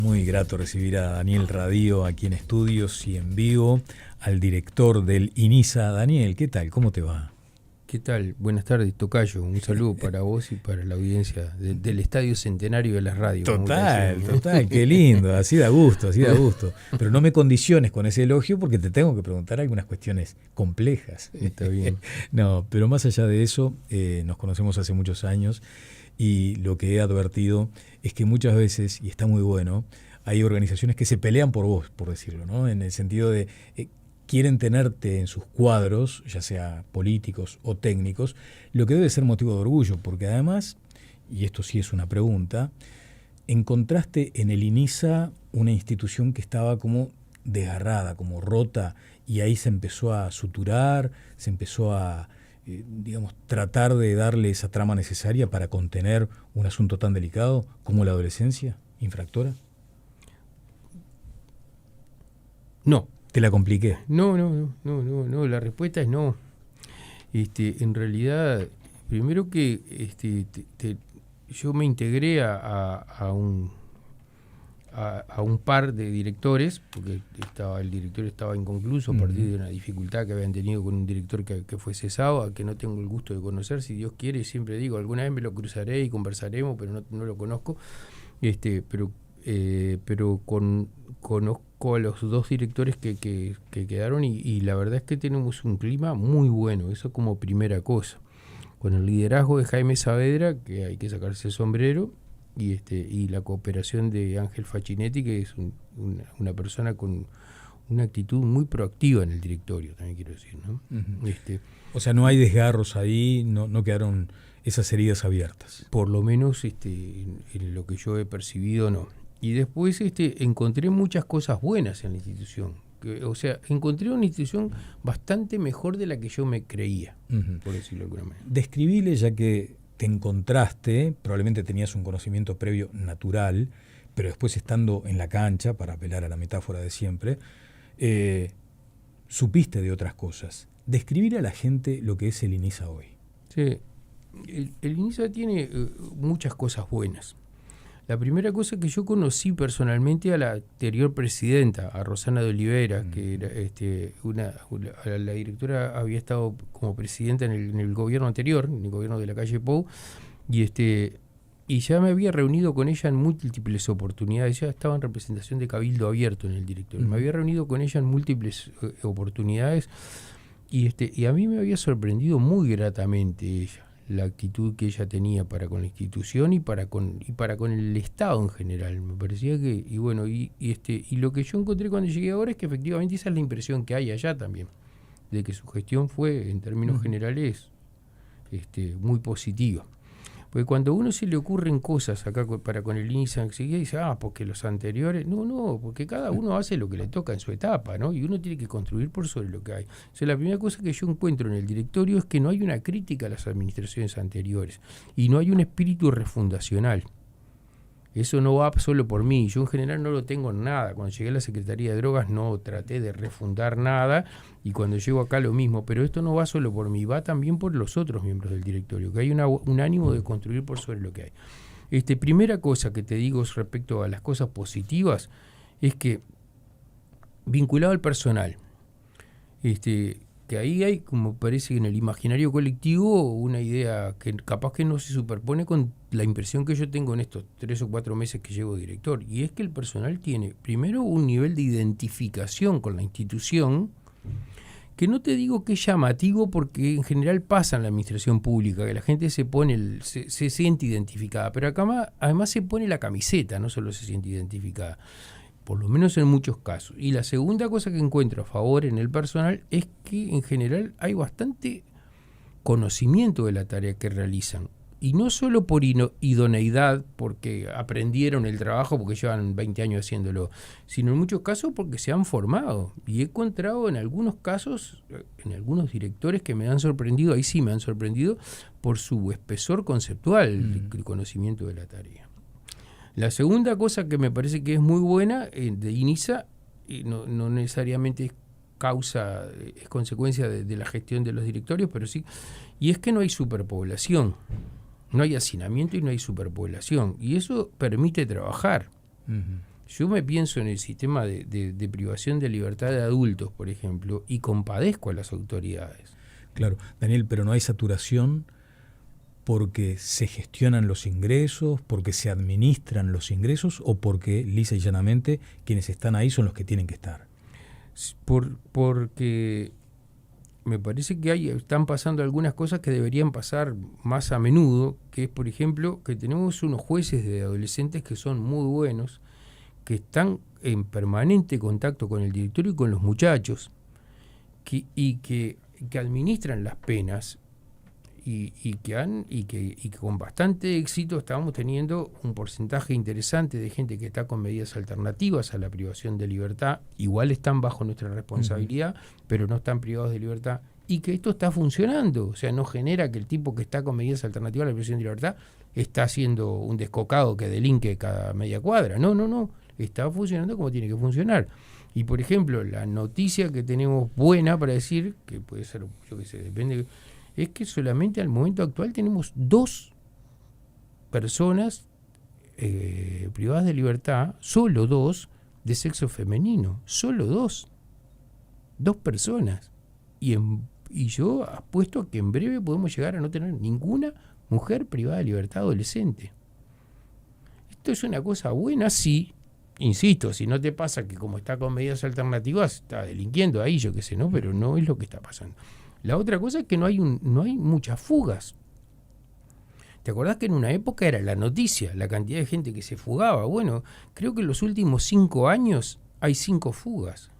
Muy grato recibir a Daniel Radío aquí en estudios y en vivo, al director del INISA. Daniel, ¿qué tal? ¿Cómo te va? ¿Qué tal? Buenas tardes, tocayo. Un saludo para vos y para la audiencia del Estadio Centenario de las Radios. Total, qué lindo, así da gusto. Pero no me condiciones con ese elogio porque te tengo que preguntar algunas cuestiones complejas. Está bien. No, pero más allá de eso, nos conocemos hace muchos años y lo que he advertido es que muchas veces, y está muy bueno, hay organizaciones que se pelean por vos, por decirlo, ¿no? En el sentido de quieren tenerte en sus cuadros, ya sea políticos o técnicos, lo que debe ser motivo de orgullo, porque además, y esto sí es una pregunta, encontraste en el INISA una institución que estaba como desgarrada, como rota, y ahí se empezó a suturar, se empezó a, tratar de darle esa trama necesaria para contener un asunto tan delicado como la adolescencia infractora. No. ¿Te la compliqué? No, la respuesta es no. En realidad, primero que yo me integré a un par de directores, porque el director estaba inconcluso a partir de una dificultad que habían tenido con un director que fue cesado, al que no tengo el gusto de conocer. Si Dios quiere, siempre digo, alguna vez me lo cruzaré y conversaremos, pero no lo conozco. Pero conozco a los dos directores que quedaron y la verdad es que tenemos un clima muy bueno, eso como primera cosa. Con el liderazgo de Jaime Saavedra, que hay que sacarse el sombrero, y la cooperación de Ángel Facchinetti, que es una persona con una actitud muy proactiva en el directorio, también quiero decir, ¿no? Uh-huh. O sea, no hay desgarros ahí, no quedaron esas heridas abiertas. Por lo menos en lo que yo he percibido, no. Y después encontré muchas cosas buenas en la institución. Encontré una institución bastante mejor de la que yo me creía, por decirlo de alguna manera. Describile, ya que te encontraste, probablemente tenías un conocimiento previo natural, pero después estando en la cancha, para apelar a la metáfora de siempre, supiste de otras cosas. Describir a la gente lo que es el INISA hoy. Sí, el INISA tiene muchas cosas buenas. La primera cosa es que yo conocí personalmente a la anterior presidenta, a Rosana de Olivera, que era la directora había estado como presidenta en el gobierno anterior, en el gobierno de la calle Pou, y ya me había reunido con ella en múltiples oportunidades. Ella estaba en representación de Cabildo Abierto en el directorio. Me había reunido con ella en múltiples oportunidades y a mí me había sorprendido muy gratamente ella, la actitud que ella tenía para con la institución y para con el Estado en general. Me parecía que, y lo que yo encontré cuando llegué ahora es que efectivamente esa es la impresión que hay allá también, de que su gestión fue, en términos generales, muy positiva. Porque cuando a uno se le ocurren cosas acá para con el INISA, enseguida dice, porque los anteriores, no, porque cada uno hace lo que le toca en su etapa, ¿no? Y uno tiene que construir por sobre lo que hay. O sea, la primera cosa que yo encuentro en el directorio es que no hay una crítica a las administraciones anteriores y no hay un espíritu refundacional. Eso no va solo por mí, yo en general no lo tengo en nada. Cuando llegué a la Secretaría de Drogas no traté de refundar nada y cuando llego acá lo mismo, pero esto no va solo por mí, va también por los otros miembros del directorio, que hay un ánimo de construir por sobre lo que hay. Primera cosa que te digo respecto a las cosas positivas es que, vinculado al personal, que ahí hay, como parece en el imaginario colectivo, una idea que capaz que no se superpone con la impresión que yo tengo en estos 3 o 4 meses que llevo director, y es que el personal tiene primero un nivel de identificación con la institución que no te digo que es llamativo, porque en general pasa en la administración pública, que la gente se siente identificada, pero acá además se pone la camiseta, no solo se siente identificada, por lo menos en muchos casos. Y la segunda cosa que encuentro a favor en el personal es que en general hay bastante conocimiento de la tarea que realizan. Y no solo por idoneidad, porque aprendieron el trabajo, porque llevan 20 años haciéndolo, sino en muchos casos porque se han formado. Y he encontrado en algunos casos, en algunos directores que me han sorprendido, ahí sí me han sorprendido, por su espesor conceptual, el conocimiento de la tarea. La segunda cosa que me parece que es muy buena de INISA, no necesariamente es consecuencia de la gestión de los directorios, pero sí, y es que no hay superpoblación, no hay hacinamiento y no hay superpoblación, y eso permite trabajar. Yo me pienso en el sistema de privación de libertad de adultos, por ejemplo, y compadezco a las autoridades. Claro, Daniel, pero no hay saturación porque se gestionan los ingresos, porque se administran los ingresos o porque lisa y llanamente quienes están ahí son los que tienen que estar. Porque me parece que están pasando algunas cosas que deberían pasar más a menudo, que es, por ejemplo, que tenemos unos jueces de adolescentes que son muy buenos, que están en permanente contacto con el directorio y con los muchachos, y que administran las penas y que con bastante éxito estamos teniendo un porcentaje interesante de gente que está con medidas alternativas a la privación de libertad. Igual están bajo nuestra responsabilidad, pero no están privados de libertad, y que esto está funcionando. O sea, no genera que el tipo que está con medidas alternativas a la privación de libertad está haciendo un descocado que delinque cada media cuadra. No. Está funcionando como tiene que funcionar. Y, por ejemplo, la noticia que tenemos buena para decir, que puede ser, yo qué sé, depende, es que solamente al momento actual tenemos 2 personas privadas de libertad, solo 2 de sexo femenino, solo 2 personas. Y yo apuesto a que en breve podemos llegar a no tener ninguna mujer privada de libertad adolescente. Esto es una cosa buena, sí. Insisto, si no te pasa que como está con medidas alternativas está delinquiendo ahí, yo qué sé, ¿no? Pero no es lo que está pasando. La otra cosa es que no hay muchas fugas. ¿Te acordás que en una época era la noticia, la cantidad de gente que se fugaba? Bueno, creo que en los últimos 5 años hay 5 fugas.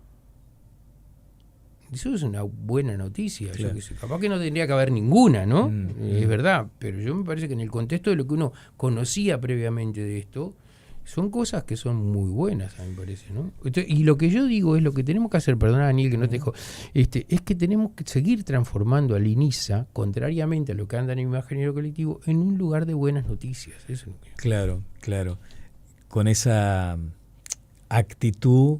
Eso es una buena noticia. Claro. Yo qué sé, capaz que no tendría que haber ninguna, ¿no? Es verdad, pero yo me parece que en el contexto de lo que uno conocía previamente de esto, son cosas que son muy buenas, a mí me parece, ¿no? Y lo que yo digo es lo que tenemos que hacer, perdona Daniel que no te dejo, es que tenemos que seguir transformando al INISA, contrariamente a lo que anda en el imaginario colectivo, en un lugar de buenas noticias. Eso es lo que... Claro. Con esa actitud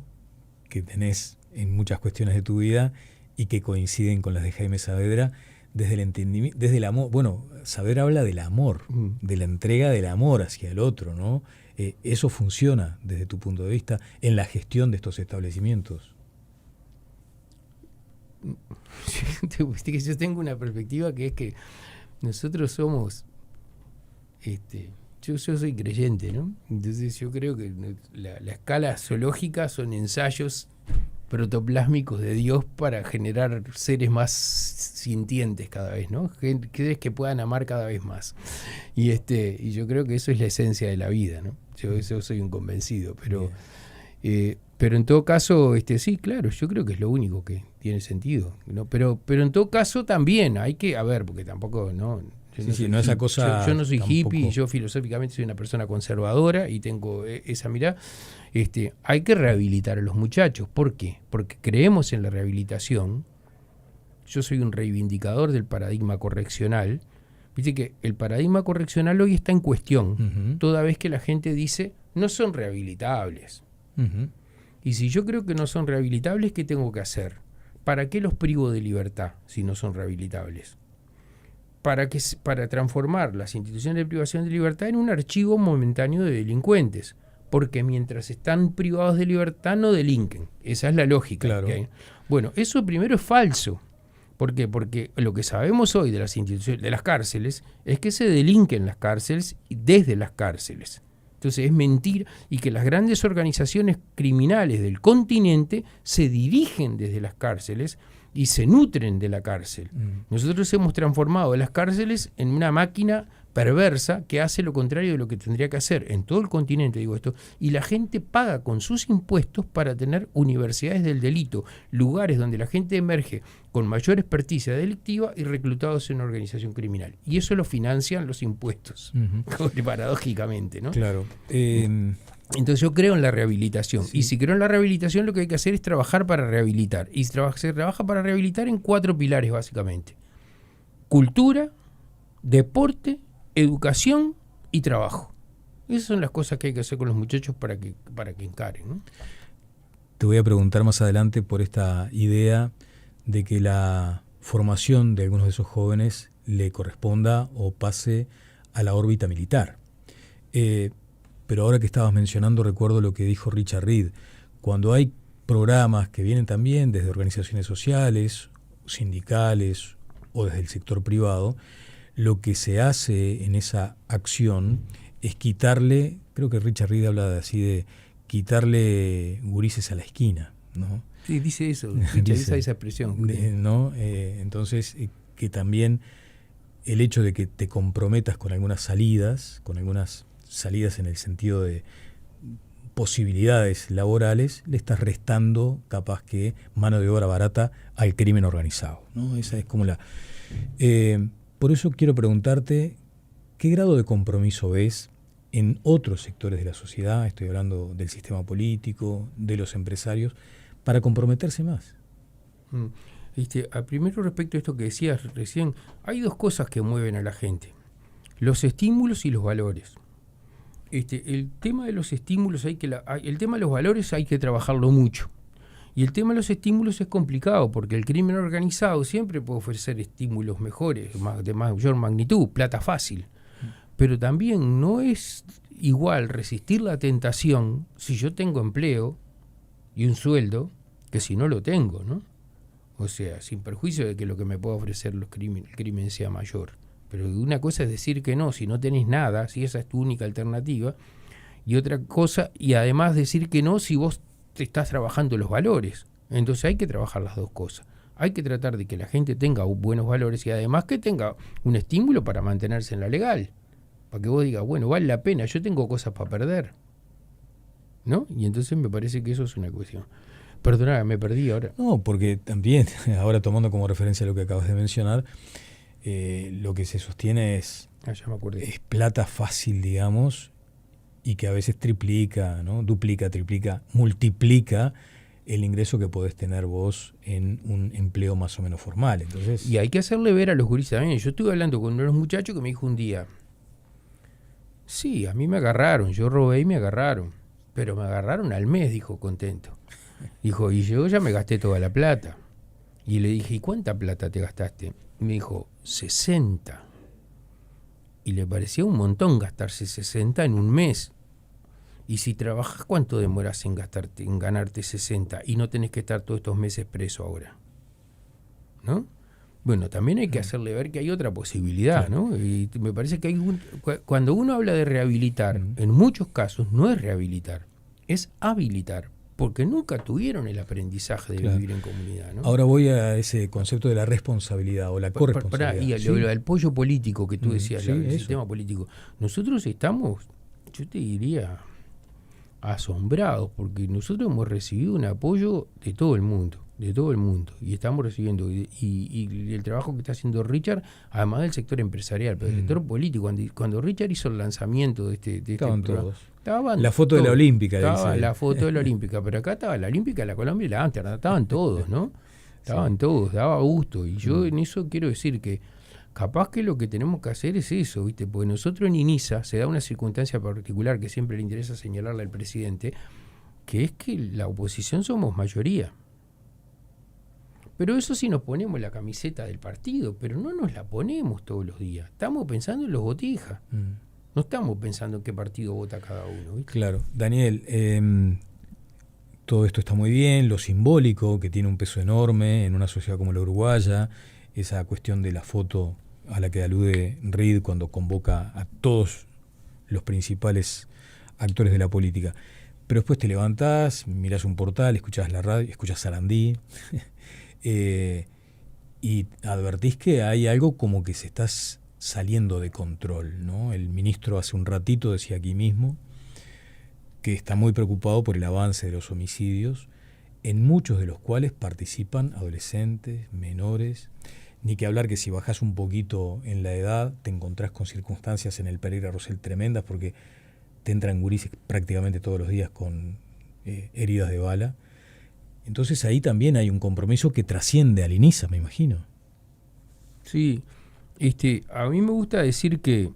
que tenés en muchas cuestiones de tu vida y que coinciden con las de Jaime Saavedra, desde el entendimiento, desde el amor. Bueno, Saavedra habla del amor, de la entrega del amor hacia el otro, ¿no? ¿Eso funciona desde tu punto de vista en la gestión de estos establecimientos? Yo tengo una perspectiva que es que nosotros somos, yo soy creyente, ¿no? Entonces yo creo que la escala zoológica son ensayos protoplásmicos de Dios para generar seres más sintientes cada vez, ¿no? Seres que puedan amar cada vez más. Y yo creo que eso es la esencia de la vida, ¿no? Yo soy un convencido, pero en todo caso, sí, claro, yo creo que es lo único que tiene sentido, ¿no? Pero en todo caso también hay que, porque tampoco, ¿no? Yo no soy hippie, yo filosóficamente soy una persona conservadora y tengo esa mirada. Hay que rehabilitar a los muchachos. ¿Por qué? Porque creemos en la rehabilitación. Yo soy un reivindicador del paradigma correccional. Viste que el paradigma correccional hoy está en cuestión, toda vez que la gente dice no son rehabilitables. Y si yo creo que no son rehabilitables, ¿qué tengo que hacer? ¿Para qué los privo de libertad si no son rehabilitables? Para transformar las instituciones de privación de libertad en un archivo momentáneo de delincuentes, porque mientras están privados de libertad no delinquen. Esa es la lógica. Claro. Que hay. Bueno, eso primero es falso. ¿Por qué? Porque lo que sabemos hoy de las instituciones, de las cárceles, es que se delinque en las cárceles y desde las cárceles. Entonces es mentira, y que las grandes organizaciones criminales del continente se dirigen desde las cárceles y se nutren de la cárcel. Nosotros hemos transformado las cárceles en una máquina perversa que hace lo contrario de lo que tendría que hacer en todo el continente, digo esto, y la gente paga con sus impuestos para tener universidades del delito, lugares donde la gente emerge con mayor experticia delictiva y reclutados en una organización criminal. Y eso lo financian los impuestos, paradójicamente, ¿no? Claro. Entonces yo creo en la rehabilitación. Sí. Y si creo en la rehabilitación, lo que hay que hacer es trabajar para rehabilitar. Y se trabaja para rehabilitar en 4 pilares, básicamente. Cultura, deporte, educación y trabajo. Esas son las cosas que hay que hacer con los muchachos para que encaren, ¿no? Te voy a preguntar más adelante por esta idea de que la formación de algunos de esos jóvenes le corresponda o pase a la órbita militar. pero ahora que estabas mencionando recuerdo lo que dijo Richard Reed. Cuando hay programas que vienen también desde organizaciones sociales, sindicales o desde el sector privado, lo que se hace en esa acción es quitarle, creo que Richard Reed habla así de quitarle gurises a la esquina, ¿no? Sí, dice eso, dice esa expresión. ¿No? Entonces, que también el hecho de que te comprometas con algunas salidas en el sentido de posibilidades laborales, le estás restando capaz que mano de obra barata al crimen organizado, ¿no? Esa es como la... por eso quiero preguntarte, ¿qué grado de compromiso ves en otros sectores de la sociedad? Estoy hablando del sistema político, de los empresarios, para comprometerse más. Primero, respecto a esto que decías recién, hay dos cosas que mueven a la gente: los estímulos y los valores. El tema de los estímulos el tema de los valores hay que trabajarlo mucho. Y el tema de los estímulos es complicado, porque el crimen organizado siempre puede ofrecer estímulos mejores, de mayor magnitud, plata fácil. Pero también no es igual resistir la tentación si yo tengo empleo y un sueldo que si no lo tengo, ¿no? O sea, sin perjuicio de que lo que me pueda ofrecer el crimen sea mayor. Pero una cosa es decir que no, si no tenés nada, si esa es tu única alternativa, y otra cosa, y además decir que no si vos te estás trabajando los valores. Entonces hay que trabajar las dos cosas. Hay que tratar de que la gente tenga buenos valores y además que tenga un estímulo para mantenerse en la legal. Para que vos digas, bueno, vale la pena, yo tengo cosas para perder, ¿no? Y entonces me parece que eso es una cuestión. Perdona, me perdí ahora. No, porque también, ahora tomando como referencia lo que acabas de mencionar, lo que se sostiene es plata fácil, digamos, y que a veces triplica, ¿no? Duplica, triplica, multiplica el ingreso que podés tener vos en un empleo más o menos formal. Entonces, y hay que hacerle ver a los gurises también. Yo estuve hablando con unos muchachos que me dijo un día, sí, a mí me agarraron, yo robé y me agarraron, pero me agarraron al mes, dijo contento. Dijo, y yo ya me gasté toda la plata. Y le dije, ¿y cuánta plata te gastaste? Y me dijo, 60. Y le parecía un montón gastarse 60 en un mes. Y si trabajas, ¿cuánto demoras en ganarte 60? Y no tenés que estar todos estos meses preso ahora, ¿no? Bueno, también hay que hacerle ver que hay otra posibilidad, ¿no? Y me parece que cuando uno habla de rehabilitar, en muchos casos no es rehabilitar, es habilitar, porque nunca tuvieron el aprendizaje de vivir en comunidad, ¿no? Ahora voy a ese concepto de la responsabilidad o la corresponsabilidad. Y lo del pollo político que tú decías, el sistema político. Nosotros estamos, yo te diría, asombrados, porque nosotros hemos recibido un apoyo de todo el mundo, y estamos recibiendo, y el trabajo que está haciendo Richard, además del sector empresarial, pero el sector político, cuando Richard hizo el lanzamiento de este estaban programa, todos. Estaban la foto todos. De la Olímpica. Estaba la foto de la Olímpica, pero acá estaba la Olímpica, la Colombia y la Amsterdam, estaban todos, ¿no? Estaban todos, daba gusto. Y yo en eso quiero decir que capaz que lo que tenemos que hacer es eso, ¿viste? Porque nosotros en INISA se da una circunstancia particular que siempre le interesa señalarle al presidente, que es que la oposición somos mayoría. Pero eso sí nos ponemos la camiseta del partido, pero no nos la ponemos todos los días. Estamos pensando en los botijas. No estamos pensando en qué partido vota cada uno, ¿viste? Claro. Daniel, todo esto está muy bien, lo simbólico, que tiene un peso enorme en una sociedad como la uruguaya, esa cuestión de la foto a la que alude Reed cuando convoca a todos los principales actores de la política. Pero después te levantás, mirás un portal, escuchás la radio, escuchás Sarandí, y advertís que hay algo como que se está saliendo de control, ¿no? El ministro hace un ratito decía aquí mismo que está muy preocupado por el avance de los homicidios, en muchos de los cuales participan adolescentes, menores, ni que hablar que si bajás un poquito en la edad te encontrás con circunstancias en el Pereira Rosell tremendas porque te entran gurises prácticamente todos los días con heridas de bala. Entonces ahí también hay un compromiso que trasciende al INISA, me imagino. Sí, a mí me gusta decir que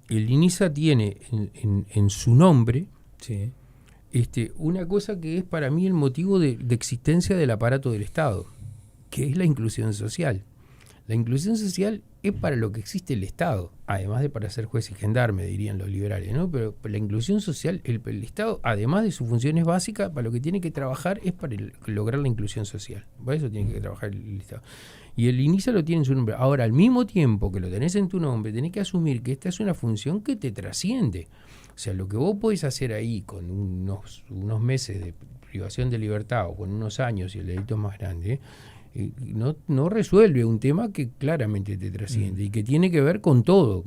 el INISA tiene en su nombre una cosa que es para mí el motivo de existencia del aparato del Estado, que es la inclusión social. La inclusión social es para lo que existe el Estado, además de para ser juez y gendarme, dirían los liberales, ¿no? Pero la inclusión social, el Estado, además de sus funciones básicas, para lo que tiene que trabajar es para lograr la inclusión social. Para eso tiene que trabajar el Estado. Y el INISA lo tiene en su nombre. Ahora, al mismo tiempo que lo tenés en tu nombre, tenés que asumir que esta es una función que te trasciende. O sea, lo que vos podés hacer ahí con unos meses de privación de libertad o con unos años y el delito es más grande, no resuelve un tema que claramente te trasciende y que tiene que ver con todo,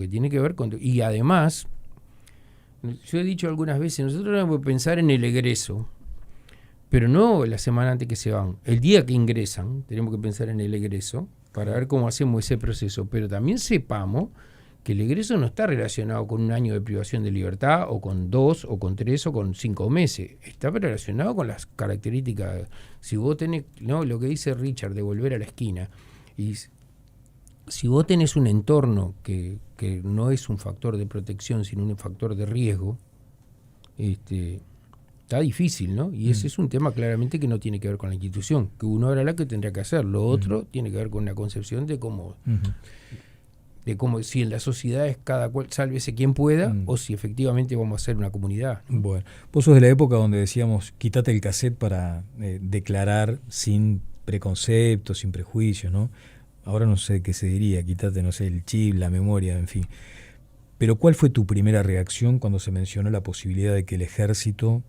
y además, yo he dicho algunas veces, nosotros tenemos que pensar en el egreso, pero no la semana antes que se van, el día que ingresan, tenemos que pensar en el egreso para ver cómo hacemos ese proceso, pero también sepamos que el egreso no está relacionado con un año de privación de libertad, o con 2, o con 3, o con 5 meses. Está relacionado con las características. Si vos tenés, ¿no?, lo que dice Richard, de volver a la esquina, y si vos tenés un entorno que no es un factor de protección, sino un factor de riesgo, está difícil, ¿no? Y ese es un tema claramente que no tiene que ver con la institución, que uno era la que tendría que hacer. Lo otro tiene que ver con una concepción de cómo... de cómo, si en la sociedad es cada cual sálvese quien pueda, o si efectivamente vamos a ser una comunidad, ¿no? Bueno, vos sos de la época donde decíamos, quítate el cassette para declarar sin preconceptos, sin prejuicios, ¿no? Ahora no sé qué se diría, quítate, no sé, el chip, la memoria, en fin. Pero ¿cuál fue tu primera reacción cuando se mencionó la posibilidad de que el ejército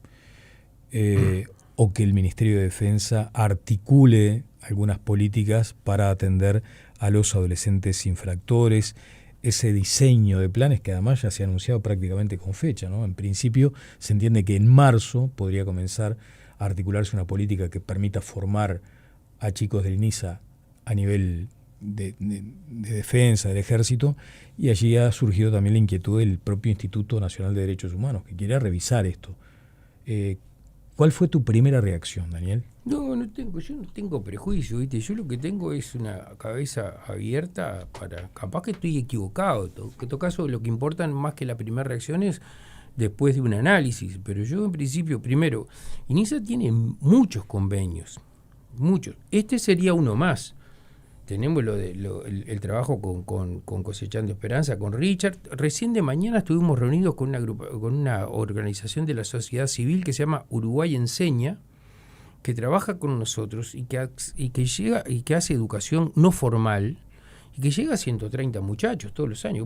o que el Ministerio de Defensa articule algunas políticas para atender a los adolescentes infractores, ese diseño de planes que además ya se ha anunciado prácticamente con fecha, ¿no? En principio se entiende que en marzo podría comenzar a articularse una política que permita formar a chicos del INISA a nivel de defensa del ejército, y allí ha surgido también la inquietud del propio Instituto Nacional de Derechos Humanos, que quiere revisar esto. ¿Cuál fue tu primera reacción, Daniel? Yo no tengo prejuicio, ¿viste? Yo lo que tengo es una cabeza abierta para... Capaz que estoy equivocado, que en todo caso lo que importa más que la primera reacción es después de un análisis, pero yo en principio, primero, INISA tiene muchos convenios, muchos. Este sería uno más. Tenemos el trabajo con Cosechando Esperanza, con Richard. Recién de mañana estuvimos reunidos con una organización de la sociedad civil que se llama Uruguay Enseña, que trabaja con nosotros y que llega y que hace educación no formal y que llega a 130 muchachos todos los años.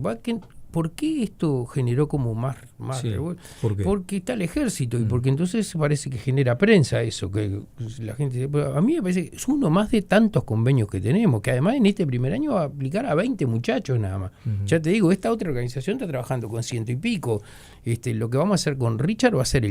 ¿Por qué esto generó como más sí, revuelta? ¿por qué? Porque está el ejército y porque entonces parece que genera prensa eso, que la gente... A mí me parece que es uno más de tantos convenios que tenemos, que además en este primer año va a aplicar a 20 muchachos nada más. Ya te digo, esta otra organización está trabajando con 100 y pico. Lo que vamos a hacer con Richard va a ser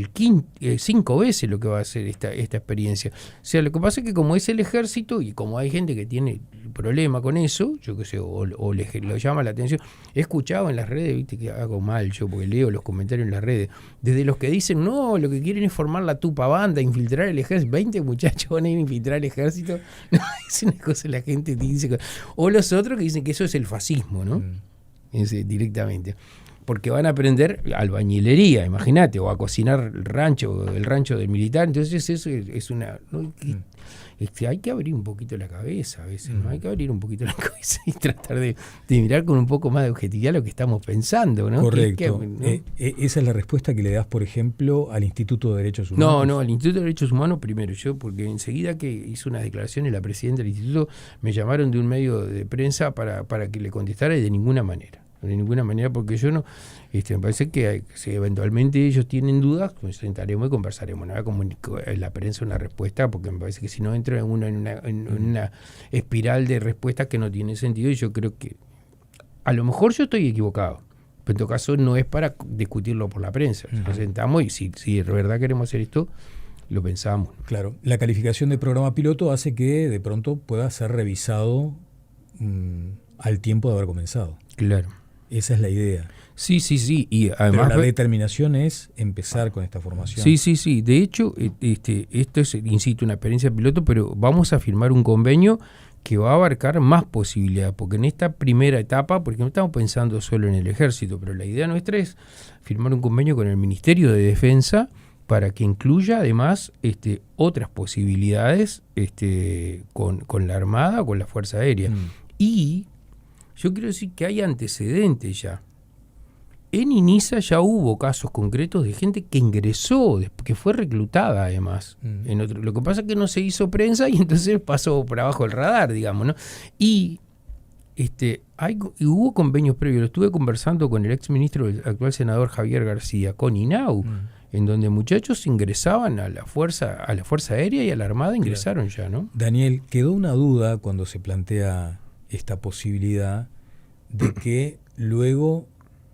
5 veces lo que va a hacer esta experiencia. O sea, lo que pasa es que como es el ejército y como hay gente que tiene problema con eso, yo qué sé, o lo llama la atención. He escuchado en las redes, viste que hago mal yo porque leo los comentarios en las redes, desde los que dicen, no, lo que quieren es formar la tupa banda, infiltrar el ejército, 20 muchachos van a ir a infiltrar el ejército. No, es una cosa la gente dice. O los otros que dicen que eso es el fascismo, ¿no? Directamente. Porque van a aprender albañilería, imagínate, o a cocinar el rancho del militar. Entonces eso es una... ¿no? Hay que abrir un poquito la cabeza a veces, ¿no? Hay que abrir un poquito la cabeza y tratar de mirar con un poco más de objetividad lo que estamos pensando, ¿no? Correcto. Esa es la respuesta que le das, por ejemplo, al Instituto de Derechos Humanos. No, al Instituto de Derechos Humanos primero, porque enseguida que hizo unas declaraciones la presidenta del instituto, me llamaron de un medio de prensa para que le contestara, y de ninguna manera, porque yo no, me parece que si eventualmente ellos tienen dudas, nos sentaremos y conversaremos. No voy a comunicar en la prensa una respuesta, porque me parece que si no entra uno en una espiral de respuestas que no tiene sentido, y yo creo que a lo mejor yo estoy equivocado, pero en todo caso no es para discutirlo por la prensa. Nos sentamos y si de verdad queremos hacer esto, lo pensamos. Claro, la calificación de programa piloto hace que de pronto pueda ser revisado al tiempo de haber comenzado. Claro. Esa es la idea. Sí. Y además, pero la determinación es empezar con esta formación. Sí. De hecho, esto es, insisto, una experiencia piloto, pero vamos a firmar un convenio que va a abarcar más posibilidades, porque en esta primera etapa, porque no estamos pensando solo en el ejército, pero la idea nuestra es firmar un convenio con el Ministerio de Defensa para que incluya además otras posibilidades con la Armada o con la Fuerza Aérea. Y yo quiero decir que hay antecedentes ya. En INISA ya hubo casos concretos de gente que ingresó, que fue reclutada además. Lo que pasa es que no se hizo prensa y entonces pasó por abajo del radar, digamos, ¿no? Y hubo convenios previos. Lo estuve conversando con el exministro, el actual senador Javier García, con INAU, en donde muchachos ingresaban a la Fuerza Aérea y a la Armada, ingresaron ya, ¿no? Daniel, quedó una duda cuando se plantea esta posibilidad de que luego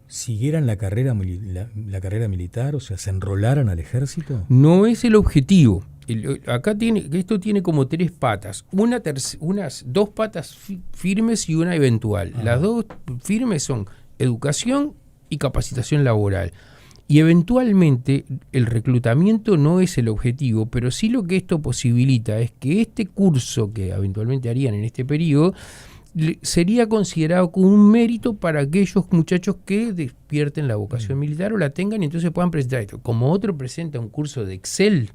siguieran la carrera militar, o sea, se enrolaran al ejército. No es el objetivo. Esto tiene como 3 patas. Unas 2 patas firmes y una eventual. Las 2 firmes son educación y capacitación laboral. Y eventualmente el reclutamiento no es el objetivo, pero sí lo que esto posibilita es que este curso que eventualmente harían en este periodo sería considerado como un mérito para aquellos muchachos que despierten la vocación militar o la tengan y entonces puedan presentar esto. Como otro presenta un curso de Excel,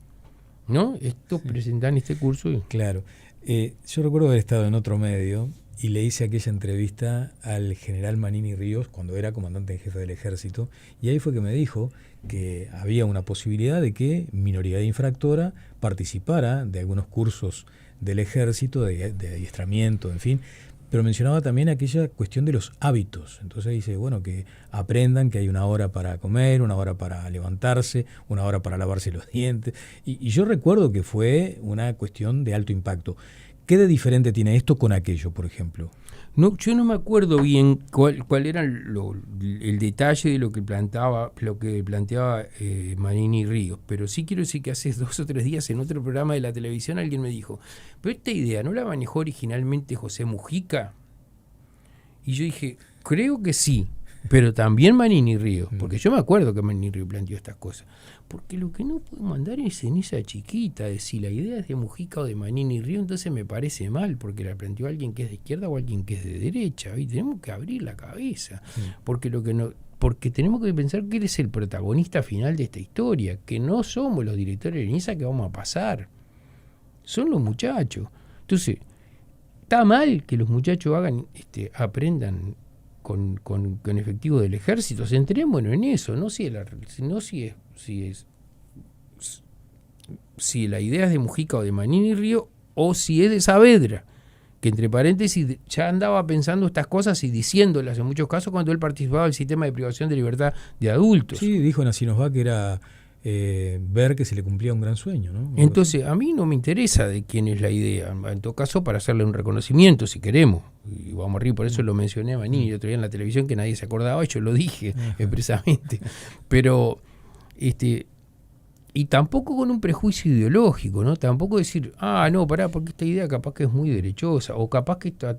¿no? Estos presentan este curso. Claro. Yo recuerdo haber estado en otro medio y le hice aquella entrevista al general Manini Ríos cuando era comandante en jefe del ejército, y ahí fue que me dijo que había una posibilidad de que minoría infractora participara de algunos cursos del ejército, de adiestramiento, en fin. Pero mencionaba también aquella cuestión de los hábitos. Entonces dice, bueno, que aprendan que hay una hora para comer, una hora para levantarse, una hora para lavarse los dientes. Y yo recuerdo que fue una cuestión de alto impacto. ¿Qué de diferente tiene esto con aquello, por ejemplo? No, yo no me acuerdo bien cuál era el detalle de lo que planteaba Manini Ríos, pero sí quiero decir que hace 2 o 3 días en otro programa de la televisión alguien me dijo, pero esta idea ¿no la manejó originalmente José Mujica? Y yo dije, creo que sí, pero también Manini Ríos, porque yo me acuerdo que Manini Ríos planteó estas cosas. Porque lo que no podemos andar es en esa chiquita, de si la idea es de Mujica o de Manini Ríos, entonces me parece mal, porque la planteó alguien que es de izquierda o alguien que es de derecha, y tenemos que abrir la cabeza, porque tenemos que pensar que él es el protagonista final de esta historia, que no somos los directores de INISA que vamos a pasar, son los muchachos. Entonces, está mal que los muchachos aprendan con efectivo del ejército, centrémonos en eso, no si la idea es de Mujica o de Manini Ríos, o si es de Saavedra, que entre paréntesis ya andaba pensando estas cosas y diciéndolas en muchos casos cuando él participaba del sistema de privación de libertad de adultos. Sí, dijo en Así nos va que era ver que se le cumplía un gran sueño, ¿no? Entonces, a mí no me interesa de quién es la idea, en todo caso para hacerle un reconocimiento si queremos, y vamos a reír, por eso lo mencioné a Manini el otro día en la televisión que nadie se acordaba y yo lo dije expresamente, pero y tampoco con un prejuicio ideológico, ¿no? Tampoco decir, no, pará, porque esta idea capaz que es muy derechosa, o capaz que esto,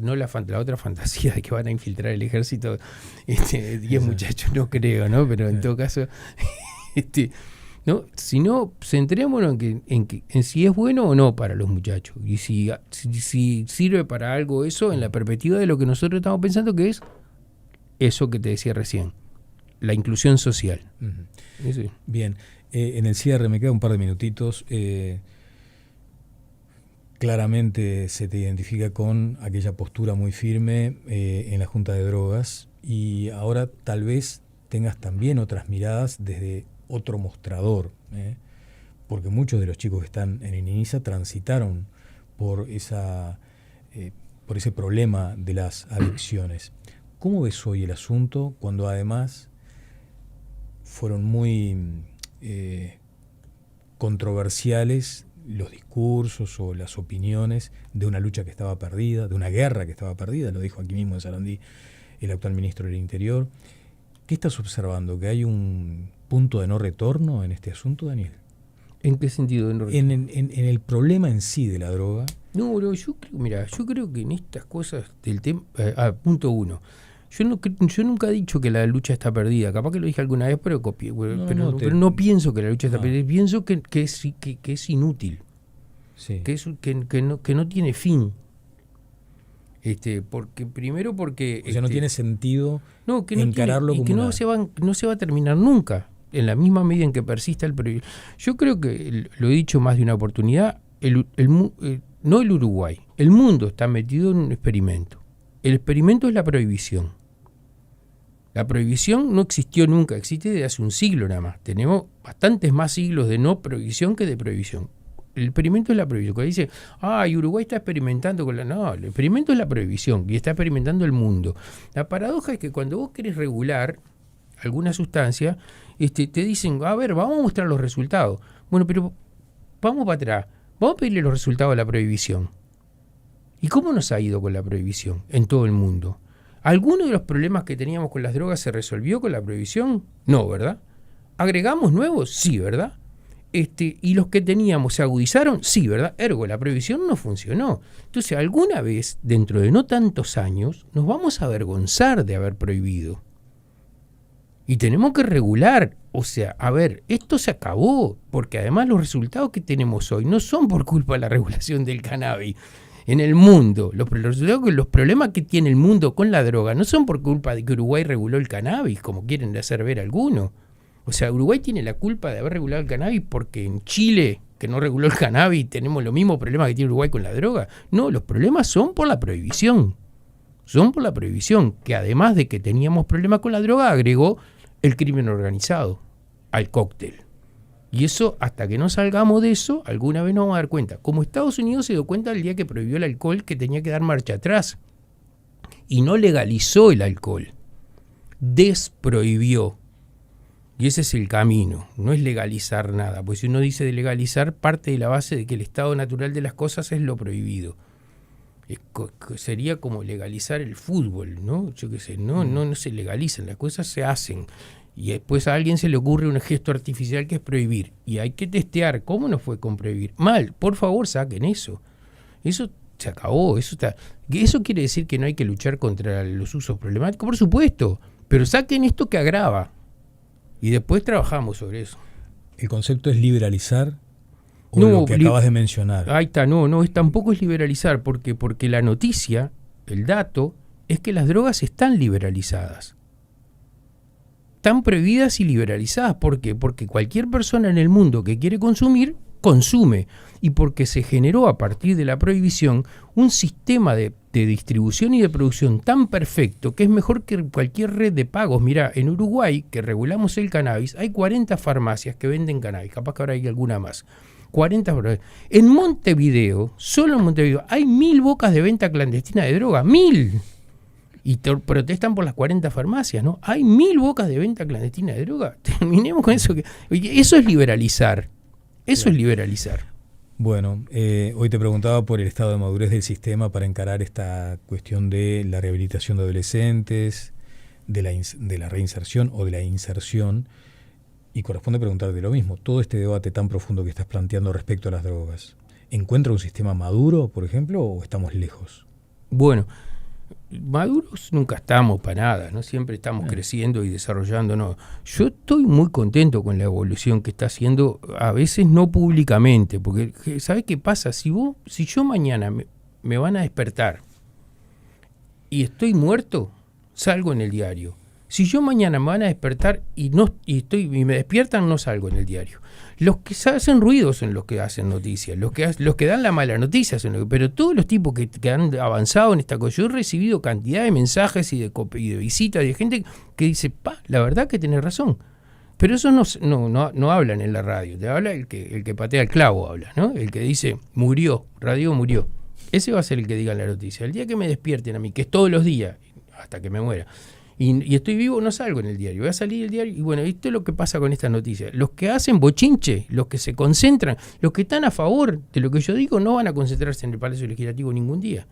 no la otra fantasía de que van a infiltrar el ejército 10 muchachos, no creo, ¿no? Pero en todo caso, ¿no? Sino centrémonos en si es bueno o no para los muchachos, y si sirve para algo eso en la perspectiva de lo que nosotros estamos pensando que es eso que te decía recién, la inclusión social. Sí. Bien, en el cierre me queda un par de minutitos. Claramente se te identifica con aquella postura muy firme en la Junta de Drogas, y ahora tal vez tengas también otras miradas desde otro mostrador, porque muchos de los chicos que están en INISA transitaron por ese problema de las adicciones. ¿Cómo ves hoy el asunto cuando además fueron muy controversiales los discursos o las opiniones de una lucha que estaba perdida, de una guerra que estaba perdida? Lo dijo aquí mismo en Sarandí el actual ministro del Interior. ¿Qué estás observando? ¿Que hay un punto de no retorno en este asunto, Daniel? ¿En qué sentido de no retorno? En el problema en sí de la droga. No, yo creo que en estas cosas del tema... punto 1. Yo nunca he dicho que la lucha está perdida. Capaz que lo dije alguna vez, pero copié. Pero no pienso que la lucha está perdida. Pienso que es inútil. Sí. Que no tiene fin. Porque o sea, no tiene sentido encararlo como que no se va a terminar nunca, en la misma medida en que persista el proyecto. Yo creo que, lo he dicho más de una oportunidad, no el Uruguay, el mundo está metido en un experimento. El experimento es la prohibición. La prohibición no existió nunca, existe desde hace un siglo nada más. Tenemos bastantes más siglos de no prohibición que de prohibición. El experimento es la prohibición. Cuando dice, Uruguay está experimentando con la... No, el experimento es la prohibición y está experimentando el mundo. La paradoja es que cuando vos querés regular alguna sustancia, te dicen, a ver, vamos a mostrar los resultados. Bueno, pero vamos para atrás. Vamos a pedirle los resultados de la prohibición. ¿Y cómo nos ha ido con la prohibición en todo el mundo? ¿Alguno de los problemas que teníamos con las drogas se resolvió con la prohibición? No, ¿verdad? ¿Agregamos nuevos? Sí, ¿verdad? ¿Y los que teníamos se agudizaron? Sí, ¿verdad? Ergo, la prohibición no funcionó. Entonces, alguna vez, dentro de no tantos años, nos vamos a avergonzar de haber prohibido. Y tenemos que regular. O sea, a ver, esto se acabó, porque además los resultados que tenemos hoy no son por culpa de la regulación del cannabis. En el mundo, los problemas que tiene el mundo con la droga no son por culpa de que Uruguay reguló el cannabis, como quieren hacer ver algunos. O sea, Uruguay tiene la culpa de haber regulado el cannabis porque en Chile, que no reguló el cannabis, tenemos los mismos problemas que tiene Uruguay con la droga. No, los problemas son por la prohibición. Son por la prohibición, que además de que teníamos problemas con la droga, agregó el crimen organizado al cóctel. Y eso, hasta que no salgamos de eso, alguna vez nos vamos a dar cuenta. Como Estados Unidos se dio cuenta el día que prohibió el alcohol, que tenía que dar marcha atrás. Y no legalizó el alcohol. Desprohibió. Y ese es el camino. No es legalizar nada. Pues si uno dice de legalizar, parte de la base de que el estado natural de las cosas es lo prohibido. Sería como legalizar el fútbol, ¿no? Yo qué sé, no se legalizan, las cosas se hacen. Y después a alguien se le ocurre un gesto artificial que es prohibir. Y hay que testear. ¿Cómo nos fue con prohibir? Mal, por favor, saquen eso. Eso se acabó. Eso quiere decir que no hay que luchar contra los usos problemáticos, por supuesto. Pero saquen esto que agrava. Y después trabajamos sobre eso. ¿El concepto es liberalizar o lo que acabas de mencionar? Ahí está, tampoco es liberalizar. Porque la noticia, el dato, es que las drogas están liberalizadas. Están prohibidas y liberalizadas. ¿Por qué? Porque cualquier persona en el mundo que quiere consumir, consume. Y porque se generó a partir de la prohibición un sistema de distribución y de producción tan perfecto que es mejor que cualquier red de pagos. Mirá, en Uruguay, que regulamos el cannabis, hay 40 farmacias que venden cannabis. Capaz que ahora hay alguna más. 40 farmacias. En Montevideo, solo en Montevideo, hay 1000 bocas de venta clandestina de droga. 1000. Y protestan por las 40 farmacias, ¿no? Hay 1000 bocas de venta clandestina de droga. Terminemos con eso. Eso es liberalizar. Eso es liberalizar. Bueno, hoy te preguntaba por el estado de madurez del sistema para encarar esta cuestión de la rehabilitación de adolescentes, de la reinserción o de la inserción. Y corresponde preguntarte lo mismo. Todo este debate tan profundo que estás planteando respecto a las drogas, ¿encuentra un sistema maduro, por ejemplo, o estamos lejos? Bueno, maduros nunca estamos para nada, ¿no? Siempre estamos creciendo y desarrollando, ¿no? Yo estoy muy contento con la evolución que está haciendo, a veces no públicamente, porque ¿sabes qué pasa? Si yo mañana me van a despertar y estoy muerto, salgo en el diario. Si yo mañana me van a despertar y me despiertan, no salgo en el diario. Los que hacen ruido son los que hacen noticias, los que dan la mala noticia son pero todos los tipos que han avanzado en esta cosa. Yo he recibido cantidad de mensajes y de visitas de gente que dice, la verdad que tenés razón. Pero eso no hablan en la radio, te habla el que patea el clavo, habla, ¿no? El que dice, murió, radio murió. Ese va a ser el que diga la noticia. El día que me despierten a mí, que es todos los días, hasta que me muera, y estoy vivo, no salgo en el diario, voy a salir del diario. Y bueno, esto es lo que pasa con estas noticias. Los que hacen bochinche, los que se concentran, los que están a favor de lo que yo digo, no van a concentrarse en el Palacio Legislativo ningún día.